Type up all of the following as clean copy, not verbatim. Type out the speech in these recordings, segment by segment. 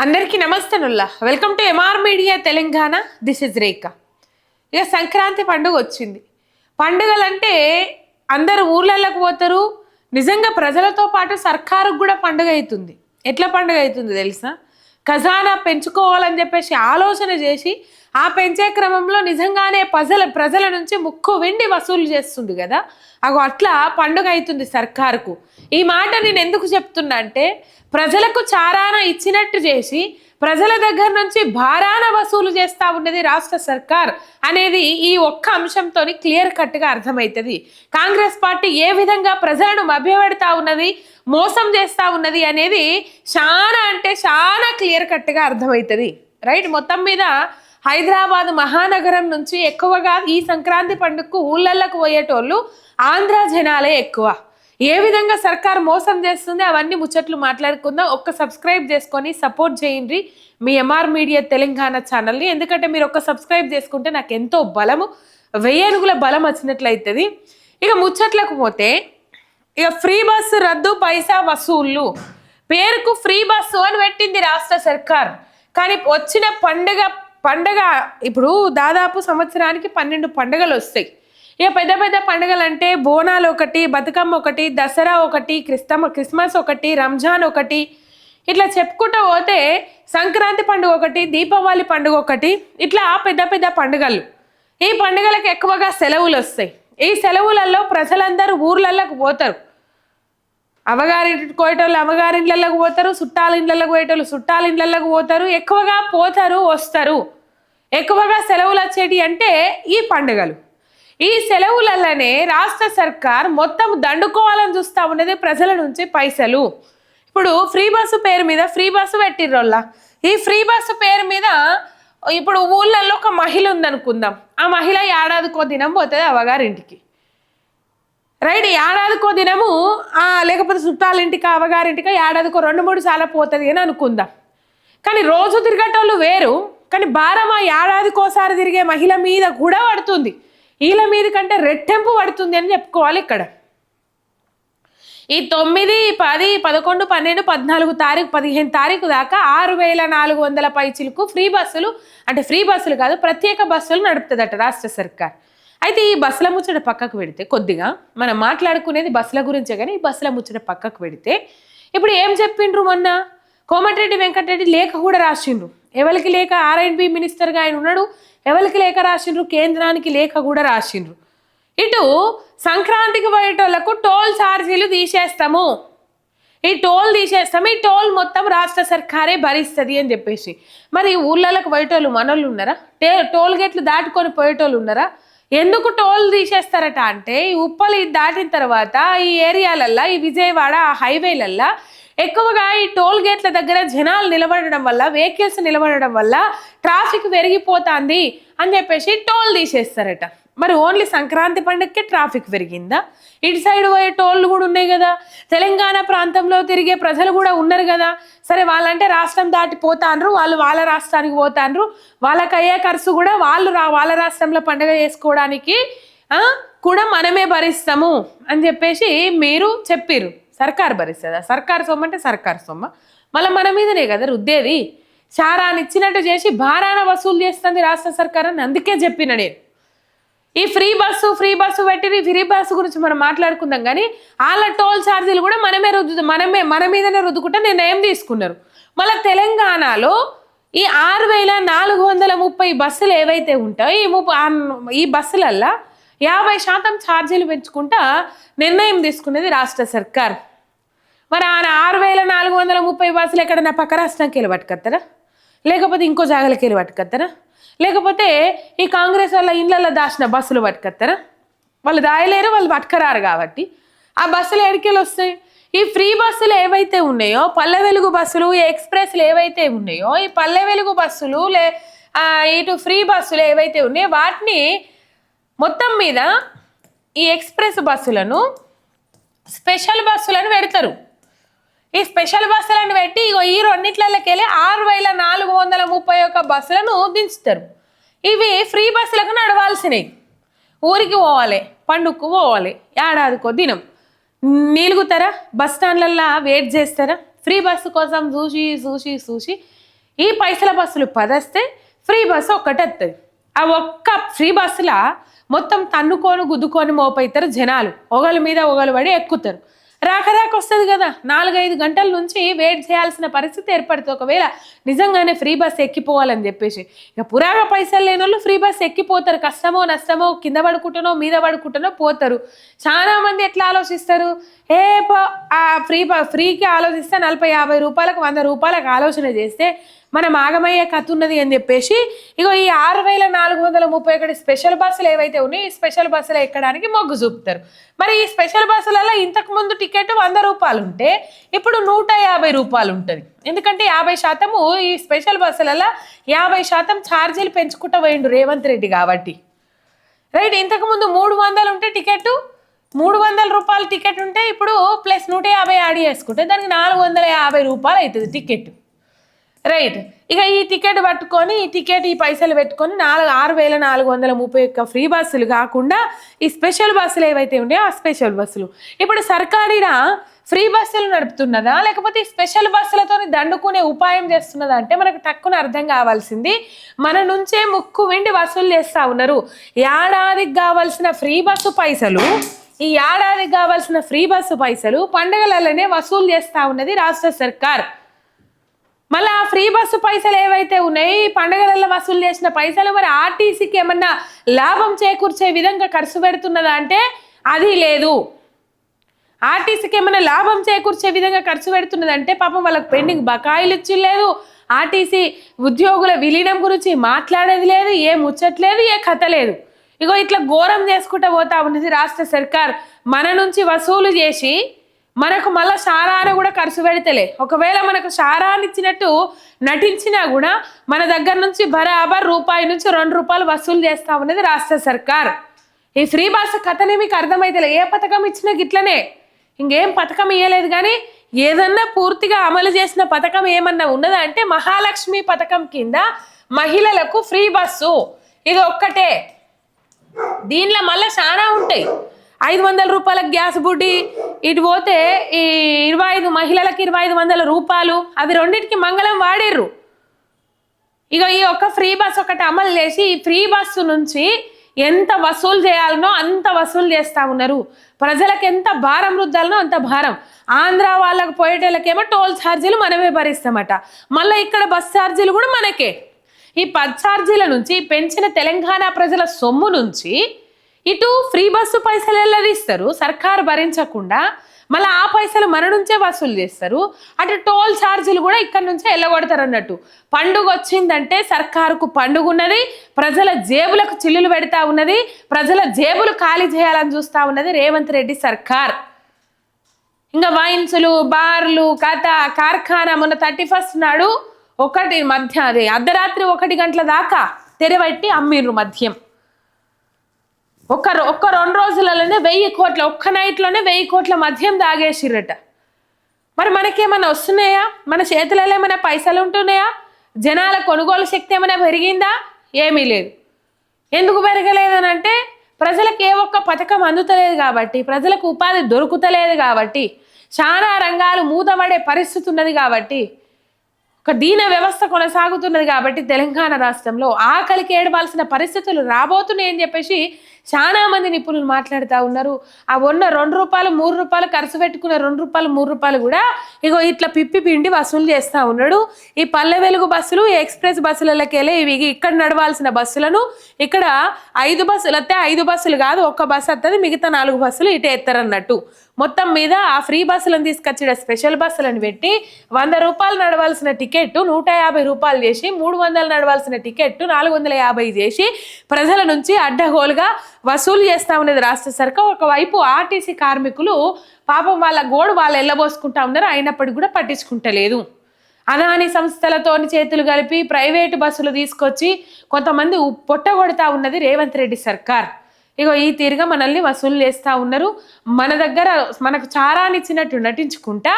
అందరికీ నమస్తేనుల్లా welcome to MR media Telangana. This is Rekha. ఇక సంక్రాంతి పండుగ వచ్చింది. పండుగలంటే అందరు ఊర్లలోకి పోతారు. నిజంగా ప్రజలతో పాటు సర్కారుకు కూడా పండుగ అవుతుంది. ఎట్లా పండుగ అవుతుంది తెలుసా? ఖజానా పెంచుకోవాలని చెప్పేసి ఆలోచన చేసి ఆ పెంచే క్రమంలో నిజంగానే ప్రజల నుంచి ముక్కు వెండి వసూలు చేస్తుంది కదా. అగో అట్లా పండుగ అవుతుంది సర్కారుకు. ఈ మాట నేను ఎందుకు చెప్తున్నా అంటే, ప్రజలకు చారాన ఇచ్చినట్టు చేసి ప్రజల దగ్గర నుంచి భారాన వసూలు చేస్తూ ఉన్నది రాష్ట్ర సర్కార్ అనేది ఈ ఒక్క అంశంతో క్లియర్ కట్గా అర్థమవుతుంది. కాంగ్రెస్ పార్టీ ఏ విధంగా ప్రజలను మభ్యపెడతా ఉన్నది, మోసం చేస్తూ ఉన్నది అనేది చాలా అంటే చాలా క్లియర్ కట్గా అర్థమవుతుంది. రైట్. మొత్తం మీద హైదరాబాద్ మహానగరం నుంచి ఎక్కువగా ఈ సంక్రాంతి పండుగకు ఊళ్ళకు పోయేటోళ్ళు ఆంధ్ర జనాలే ఎక్కువ. ఏ విధంగా సర్కార్ మోసం చేస్తుంది అవన్నీ ముచ్చట్లు మాట్లాడుకుందాం. ఒక్క సబ్స్క్రైబ్ చేసుకొని సపోర్ట్ చేయండి మీ ఎంఆర్ మీడియా తెలంగాణ ఛానల్ని. ఎందుకంటే మీరు ఒక్క సబ్స్క్రైబ్ చేసుకుంటే నాకు ఎంతో బలము, 1000 ఏనుగుల బలం వచ్చినట్లయితుంది. ఇక ముచ్చట్లకు పోతే, ఇక ఫ్రీ బస్సు రద్దు, పైసా వసూళ్ళు. పేరుకు ఫ్రీ బస్సు అని పెట్టింది రాష్ట్ర సర్కార్. కానీ వచ్చిన పండగ ఇప్పుడు దాదాపు సంవత్సరానికి 12 పండుగలు వస్తాయి. ఇక పెద్ద పెద్ద పండుగలు అంటే బోనాలు ఒకటి, బతుకమ్మ ఒకటి, దసరా ఒకటి, క్రిస్మస్ ఒకటి, రంజాన్ ఒకటి, ఇట్లా చెప్పుకుంటూ పోతే సంక్రాంతి పండుగ ఒకటి, దీపావళి పండుగ ఒకటి, ఇట్లా పెద్ద పెద్ద పండుగలు. ఈ పండుగలకు ఎక్కువగా సెలవులు వస్తాయి. ఈ సెలవులలో ప్రజలందరూ ఊర్లలోకి పోతారు. అమ్మగారింటికి పోయేటోళ్ళు అమ్మగారింట్లలోకి పోతారు, చుట్టాల ఇండ్లలోకి పోయేటోళ్ళు చుట్టాల ఇండ్లలోకి పోతారు. ఎక్కువగా పోతారు, వస్తారు. ఎక్కువగా సెలవులు వచ్చేటి అంటే ఈ పండుగలు. ఈ సెలవులలోనే రాష్ట్ర సర్కార్ మొత్తం దండుకోవాలని చూస్తూ ఉన్నది ప్రజల నుంచి పైసలు. ఇప్పుడు ఫ్రీ బస్సు పేరు మీద ఫ్రీ బస్సు పెట్టిర్రోళ్ళ. ఈ ఫ్రీ బస్సు పేరు మీద ఇప్పుడు ఊళ్ళల్లో ఒక మహిళ ఉందనుకుందాం. ఆ మహిళ ఏడాదికో దినం పోతుంది అవ్వగారింటికి. రైట్. ఏడాదికో దినము లేకపోతే చుట్టాలింటికి అవ్వగారింటికి ఏడాదికో 2-3 సార్లు పోతుంది అని అనుకుందాం. కానీ రోజు తిరిగేటోళ్ళు వేరు. కానీ భారం ఆ ఏడాదికోసారి తిరిగే మహిళ మీద కూడా పడుతుంది. వీళ్ళ మీద కంటే రెట్టింపు పడుతుంది అని చెప్పుకోవాలి. ఇక్కడ ఈ 9, 10, 11, 12, 14 తారీఖు 15 తారీఖు దాకా 6400 పైచిలకు ఫ్రీ బస్సులు, అంటే ఫ్రీ బస్సులు కాదు ప్రత్యేక బస్సులు నడుపుతుందట రాష్ట్ర సర్కార్. అయితే ఈ బస్సుల ముచ్చట పక్కకు పెడితే, కొద్దిగా మనం మాట్లాడుకునేది బస్సుల గురించే, కానీ ఈ బస్సుల ముచ్చట పక్కకు పెడితే ఇప్పుడు ఏం చెప్పిండ్రు? మొన్న కోమటిరెడ్డి వెంకటరెడ్డి లేఖ కూడా రాసిండ్రు. ఎవరికి లేఖ? R&B మినిస్టర్గా ఆయన ఉన్నాడు. ఎవరికి లేఖ రాసిండ్రు? కేంద్రానికి లేఖ కూడా రాసిండ్రు. ఇటు సంక్రాంతికి పోయేటోళ్లకు టోల్ ఛార్జీలు తీసేస్తాము, ఈ టోల్ మొత్తం రాష్ట్ర సర్కారే భరిస్తుంది అని చెప్పేసి. మరి ఊళ్ళకు పోయేటోళ్ళు మనోళ్ళు ఉన్నారా? టోల్ గేట్లు దాటుకొని పోయేటోళ్ళు ఉన్నారా? ఎందుకు టోల్ తీసేస్తారట అంటే, ఈ ఉప్పలు దాటిన తర్వాత ఈ ఏరియాలల్లో, ఈ విజయవాడ హైవేలల్లో ఎక్కువగా ఈ టోల్ గేట్ల దగ్గర జనాలు నిలబడడం వల్ల, వెహికల్స్ నిలబడడం వల్ల ట్రాఫిక్ పెరిగిపోతుంది అని చెప్పేసి టోల్ తీసేస్తారట. మరి ఓన్లీ సంక్రాంతి పండుగకే ట్రాఫిక్ పెరిగిందా? ఇటు సైడ్ పోయే టోళ్ళు కూడా ఉన్నాయి కదా, తెలంగాణ ప్రాంతంలో తిరిగే ప్రజలు కూడా ఉన్నారు కదా. సరే, వాళ్ళంటే రాష్ట్రం దాటిపోతాండ్రు, వాళ్ళు వాళ్ళ రాష్ట్రానికి పోతాండ్రు, వాళ్ళకి అయ్యే ఖర్చు కూడా వాళ్ళ రాష్ట్రంలో పండుగ చేసుకోవడానికి కూడా మనమే భరిస్తాము అని చెప్పేసి మీరు చెప్పిర్రు. సర్కార్ భరిస్తుందా? సర్కారు సొమ్ము అంటే సర్కారు సొమ్మ, మళ్ళీ మన మీదనే కదా రుద్దేది. చారాన్ని ఇచ్చినట్టు చేసి భారాన వసూలు చేస్తుంది రాష్ట్ర సర్కార్ అని అందుకే చెప్పిన నేను. ఈ ఫ్రీ బస్సు పెట్టి ఫ్రీ బస్సు గురించి మనం మాట్లాడుకుందాం, కానీ వాళ్ళ టోల్ ఛార్జీలు కూడా మన మీదనే రుద్దుకుంటే నిర్ణయం తీసుకున్నారు. మళ్ళీ తెలంగాణలో ఈ 6430 బస్సులు ఏవైతే ఉంటాయో ఈ బస్సులల్లో 50% ఛార్జీలు పెంచుకుంటా నిర్ణయం తీసుకునేది రాష్ట్ర సర్కార్. మరి 6430 బస్సులు ఎక్కడన్నా పక్క రాష్ట్రానికి వెళ్ళి పట్టుకొస్తారా? లేకపోతే ఇంకో జాగాలకి వెళ్ళి పట్టుకొస్తారా? లేకపోతే ఈ కాంగ్రెస్ వాళ్ళ ఇళ్ళల్లో దాచిన బస్సులు పట్టుకొస్తారా? వాళ్ళు దాయలేరు, వాళ్ళు పట్టుకరారు కాబట్టి ఆ బస్సులు ఎడికెళ్ళి వస్తాయి. ఈ ఫ్రీ బస్సులు ఏవైతే ఉన్నాయో, పల్లె వెలుగు బస్సులు, ఈ ఎక్స్ప్రెస్లు ఏవైతే ఉన్నాయో, ఈ పల్లె వెలుగు బస్సులు ఇటు ఫ్రీ బస్సులు ఏవైతే ఉన్నాయో వాటిని మొత్తం మీద ఈ ఎక్స్ప్రెస్ బస్సులను స్పెషల్ బస్సులను పెడతారు. ఈ స్పెషల్ బస్సులను పెట్టి ఈ రెండిట్లకి వెళ్ళి 6431 బస్సులను దించుతారు. ఇవి ఫ్రీ బస్సులకు నడవాల్సినవి. ఊరికి పోవాలి, పండుగకు పోవాలి, ఏడాదికో దినం నిలుగుతారా? బస్ స్టాండ్లల్లో వెయిట్ చేస్తారా? ఫ్రీ బస్సు కోసం చూసి ఈ పైసల బస్సులు 10 వస్తే ఫ్రీ బస్సు ఒక్కటి వస్తుంది. ఆ ఒక్క ఫ్రీ బస్సులా మొత్తం తన్నుకొని గుద్దుకొని మోపైతారు జనాలు, ఒకళ్ళ మీద ఒకళ్ళు పడి ఎక్కుతారు. రాక వస్తుంది కదా, 4-5 గంటల నుంచి వెయిట్ చేయాల్సిన పరిస్థితి ఏర్పడుతుంది ఒకవేళ నిజంగానే ఫ్రీ బస్ ఎక్కిపోవాలని చెప్పేసి. ఇక పురాగా పైసలు లేని వాళ్ళు ఫ్రీ బస్ ఎక్కిపోతారు, కష్టమో నష్టమో కింద పడుకుంటానో మీద పడుకుంటానో పోతారు. చాలా మంది ఎట్లా ఆలోచిస్తారు, ఆ ఫ్రీకి ఆలోచిస్తే 40-50 రూపాయలకు 100 రూపాయలకు ఆలోచన చేస్తే మనం ఆగమయ్యే కథ ఉన్నది అని చెప్పేసి ఇగో ఈ 6431 స్పెషల్ బస్సులు ఏవైతే ఉన్నాయో ఈ స్పెషల్ బస్సులు ఎక్కడానికి మొగ్గు చూపుతారు. మరి ఈ స్పెషల్ బస్సులలో ఇంతకు ముందు టికెట్ 100 రూపాయలు ఉంటే ఇప్పుడు 150 రూపాయలు ఉంటుంది. ఎందుకంటే 50% ఈ స్పెషల్ బస్సులలో 50% ఛార్జీలు పెంచుకుంటూ పోయిండు రేవంత్ రెడ్డి కాబట్టి. రైట్, ఇంతకుముందు 300 ఉంటే టికెట్ 300 రూపాయల టికెట్ ఉంటే ఇప్పుడు ప్లస్ 150 యాడ్ చేసుకుంటే దానికి 450 రూపాయలు అవుతుంది టికెట్. రైట్, ఇక ఈ టికెట్ పట్టుకొని ఈ పైసలు పెట్టుకొని 6431 ఫ్రీ బస్సులు కాకుండా ఈ స్పెషల్ బస్సులు ఏవైతే ఉన్నాయో ఆ స్పెషల్ బస్సులు ఇప్పుడు సర్కారీనా ఫ్రీ బస్సులు నడుపుతున్నదా లేకపోతే ఈ స్పెషల్ బస్సులతో దండుకునే ఉపాయం చేస్తున్నదా అంటే మనకు టక్కున అర్థం కావాల్సింది, మన నుంచే ముక్కు వెండి వసూలు చేస్తూ ఉన్నారు. ఏడాదికి కావాల్సిన ఫ్రీ బస్సు పైసలు పండుగలలోనే వసూలు చేస్తూ ఉన్నది రాష్ట్ర సర్కార్. మళ్ళీ ఆ ఫ్రీ బస్సు పైసలు ఏవైతే ఉన్నాయి ఈ పండుగలలో వసూలు చేసిన పైసలు మరి ఆర్టీసీకి ఏమన్నా లాభం చేకూర్చే విధంగా ఖర్చు పెడుతున్నదా అంటే అది లేదు. ఆర్టీసీకి ఏమన్నా లాభం చేకూర్చే విధంగా ఖర్చు పెడుతున్నదంటే పాపం వాళ్ళకి పెండింగ్ బకాయిలు ఇచ్చిలేదు, ఆర్టీసీ ఉద్యోగుల విలీనం గురించి మాట్లాడేది లేదు, ఏ ముచ్చట్లేదు, ఏ కథ లేదు. ఇగో ఇట్లా ఘోరం చేసుకుంటూ పోతా ఉన్నది రాష్ట్ర సర్కార్. మన నుంచి వసూలు చేసి మనకు మళ్ళీ షారాను కూడా ఖర్చు పెడతలే. ఒకవేళ మనకు షారాన్ని ఇచ్చినట్టు నటించినా కూడా మన దగ్గర నుంచి బరాబర్ రూపాయి నుంచి 2 రూపాయలు వసూలు చేస్తా ఉన్నది రాష్ట్ర సర్కార్. ఈ ఫ్రీ బస్సు కథనే మీకు అర్థమైతలే. ఏ పథకం ఇచ్చినా గిట్లనే, ఇంకేం పథకం ఇవ్వలేదు. కానీ ఏదన్నా పూర్తిగా అమలు చేసిన పథకం ఏమన్నా ఉన్నదా అంటే మహాలక్ష్మి పథకం కింద మహిళలకు ఫ్రీ బస్సు ఇది ఒక్కటే. దీనిలో మళ్ళీ చాలా ఉంటాయి. 500 రూపాయలకు గ్యాస్ బుడ్డి, ఇటు పోతే ఈ 25 మహిళలకు 2500 రూపాయలు, అవి రెండింటికి మంగళం వాడిర్రు. ఇక ఈ ఒక్క ఫ్రీ బస్ ఒకటి అమలు చేసి ఈ ఫ్రీ బస్సు నుంచి ఎంత వసూలు చేయాలనో అంత వసూలు చేస్తూ ఉన్నారు. ప్రజలకు ఎంత భారం రుద్దాలనో అంత భారం. ఆంధ్ర వాళ్ళకు పోయేటోళ్ళకేమో టోల్ ఛార్జీలు మనమే భరిస్తామట, మళ్ళీ ఇక్కడ బస్ ఛార్జీలు కూడా మనకే. ఈ 10 ఛార్జీల నుంచి పెంచిన తెలంగాణ ప్రజల సొమ్ము నుంచి ఇటు ఫ్రీ బస్సు పైసలు ఎల్లదీస్తారు సర్కారు భరించకుండా, మళ్ళీ ఆ పైసలు మన నుంచే వసూలు చేస్తారు. అటు టోల్ ఛార్జీలు కూడా ఇక్కడ నుంచే వెళ్ళగొడతారు అన్నట్టు. పండుగ వచ్చిందంటే సర్కారుకు పండుగ ఉన్నది, ప్రజల జేబులకు చిల్లులు పెడతా ఉన్నది, ప్రజల జేబులు ఖాళీ చేయాలని చూస్తూ ఉన్నది రేవంత్ రెడ్డి సర్కార్. ఇంకా వైన్సులు, బార్లు, కథ, కార్ఖానా మొన్న 31st నాడు అర్ధరాత్రి 1 గంటల దాకా తెరవట్టి అమ్మిర్రు మద్యం. ఒక్క 2 రోజులలోనే 1000 కోట్ల, ఒక్క నైట్లోనే 1000 కోట్ల మద్యం తాగేసిర్రట. మరి మనకేమైనా వస్తున్నాయా? మన చేతులలో ఏమైనా పైసలు ఉంటున్నాయా? జనాల కొనుగోలు శక్తి ఏమైనా పెరిగిందా? ఏమీ లేదు. ఎందుకు పెరగలేదని అంటే ప్రజలకు ఏ ఒక్క పథకం అందుతలేదు కాబట్టి, ప్రజలకు ఉపాధి దొరుకుతలేదు కాబట్టి, చాలా రంగాలు మూతపడే పరిస్థితి ఉన్నది కాబట్టి, ఒక దీన వ్యవస్థ కొనసాగుతున్నది కాబట్టి తెలంగాణ రాష్ట్రంలో ఆకలికి ఏడవాల్సిన పరిస్థితులు రాబోతున్నాయని చెప్పేసి చాలా మంది నిపుణులు మాట్లాడుతూ ఉన్నారు. ఆ ఉన్న 2 రూపాయలు 3 రూపాయలు ఖర్చు పెట్టుకున్న 2 రూపాయలు 3 రూపాయలు కూడా ఇగో ఇట్లా పిప్పి పిండి వసూలు చేస్తూ ఉన్నాడు. ఈ పల్లె వెలుగు బస్సులు, ఎక్స్ప్రెస్ బస్సులకి వెళ్ళి ఇవి ఇక్కడ నడవాల్సిన బస్సులను ఇక్కడ 5 బస్సులు వస్తే 5 బస్సులు కాదు, ఒక్క బస్సు వస్తుంది, మిగతా 4 బస్సులు ఇటే ఎత్తారన్నట్టు. మొత్తం మీద ఆ ఫ్రీ బస్సులను తీసుకొచ్చిన స్పెషల్ బస్సులను పెట్టి 100 రూపాయలు నడవాల్సిన టికెట్ 150 రూపాయలు చేసి, 300 నడవాల్సిన టికెట్ 450 చేసి ప్రజల నుంచి అడ్డగోలుగా వసూలు చేస్తా ఉన్నది రాష్ట్ర సర్కార్. ఒకవైపు ఆర్టీసీ కార్మికులు పాపం వాళ్ళ గోడు వాళ్ళు ఎల్లబోసుకుంటా ఉన్నారు, అయినప్పటికీ కూడా పట్టించుకుంటలేదు. అదాని సంస్థలతో చేతులు కలిపి ప్రైవేటు బస్సులు తీసుకొచ్చి కొంతమంది పొట్టగొడతా ఉన్నది రేవంత్ రెడ్డి సర్కార్. ఇగో ఈ తీరుగా మనల్ని వసూలు చేస్తూ ఉన్నారు. మన దగ్గర మనకు చారానిచ్చినట్టు నటించుకుంటా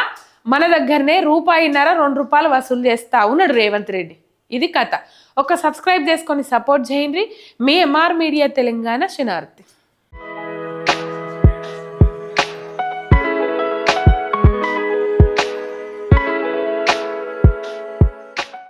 మన దగ్గరనే 1.5-2 రూపాయలు వసూలు చేస్తూ ఉన్నాడు రేవంత్ రెడ్డి. ఇది కథ. ఒక సబ్స్క్రైబ్ చేసుకొని సపోర్ట్ చేయండి. మీ ఎంఆర్ మీడియా తెలంగాణ శనార్థి.